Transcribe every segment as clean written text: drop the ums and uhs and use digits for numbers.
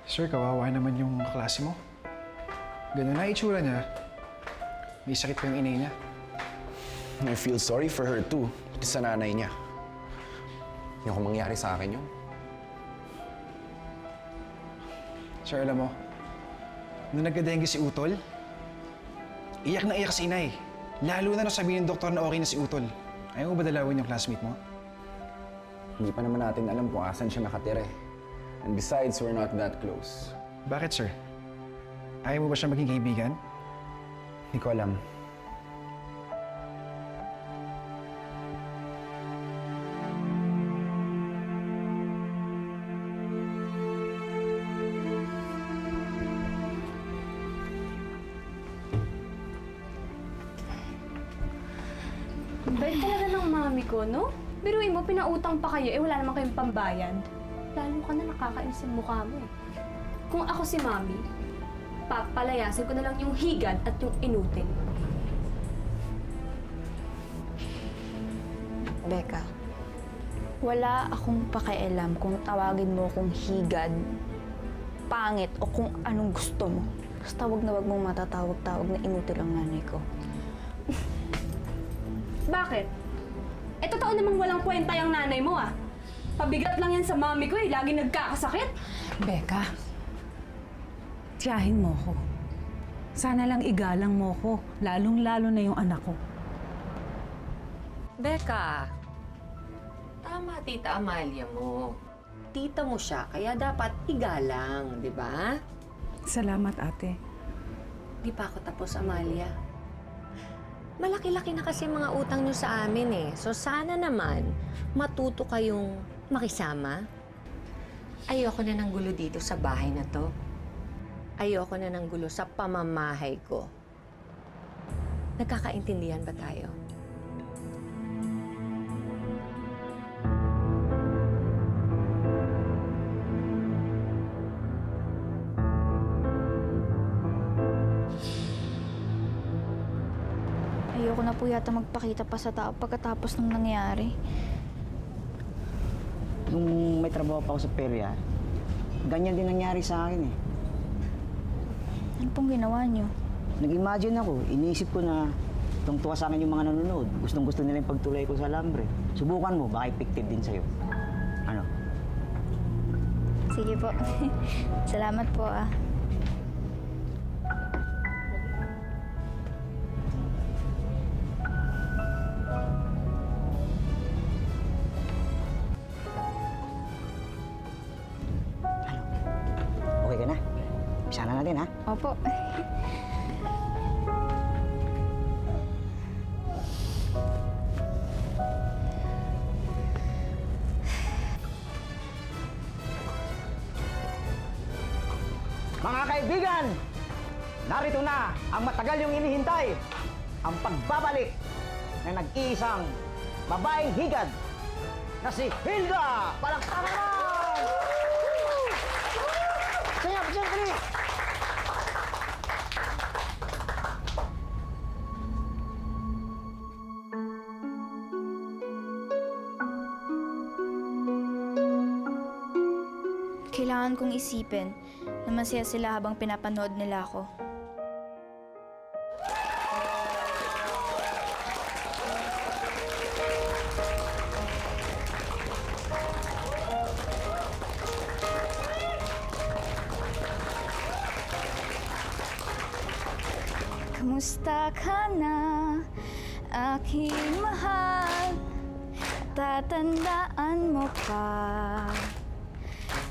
Sir, kawawa naman yung klase mo. Ganun na itsura niya. May sakit pa yung inay niya. I feel sorry for her too. Pati sa nanay niya. Hindi ko mangyari sa akin yun. Sir, alam mo, nung nagka-dengue si Utol, iyak na iyak si inay. Lalo na nung sabihin ng doktor na okay na si Utol. Ayaw mo ba dalawin yung classmate mo? Hindi pa naman natin alam kung asan siya nakatira eh. And besides, we're not that close. Bakit, sir? Ayaw mo ba siya maging kaibigan? Hindi ko alam. Bait talaga ng mami ko, no? Biruin mo, pinautang pa kayo, wala naman kayong pambayad. Lalo ka na nakakainis yung mukha mo eh. Kung ako si mami, papalayasin ko na lang yung higad at yung inutil. Becca, wala akong pakialam kung tawagin mo kung higad, pangit o kung anong gusto mo. Basta wag na wag mong matatawag-tawag na inutil ang nanay ko. Bakit? Eh, totoo namang walang kwenta yung nanay mo ah. Pabigat lang yan sa mami ko eh, lagi nagkakasakit. Becca, tiyahin mo ko. Sana lang igalang mo ko, lalong-lalo na yung anak ko. Becca, tama Tita Amalia mo. Tita mo siya, kaya dapat igalang, di ba? Salamat, ate. Di pa ako tapos, Amalia. Malaki-laki na kasi mga utang nyo sa amin eh. So sana naman matuto kayong makisama. Ayoko na ng gulo dito sa bahay na to. Ayoko na ng gulo sa pamamahay ko. Nagkakaintindihan ba tayo? Ayoko na po yata magpakita pa sa tao pagkatapos ng nangyari. Nung may trabaho pa ako sa perya, ganyan din nangyari sa akin eh. Ano pong ginawa niyo? Nag-imagine ako, iniisip ko na tungtuwa sa akin yung mga nanonood. Gustong-gusto nila yung pagtulay ko sa lambre. Subukan mo, baka effective din sa'yo. Ano? Sige po. Salamat po ah. Okay ka na? Bisa na natin, ha? Opo. Mga kaibigan, narito na ang matagal yung inihintay. Ang pagbabalik ng nag-iisang babaeng higad na si Hilda! Palakpakan naman! Sayap, siyempre! Kailangan kong isipin na masaya sila habang pinapanood nila ako. Kamusta ka na, aking mahal? Tatandaan mo pa,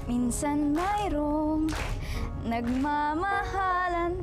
minsan mayroong nagmamahalan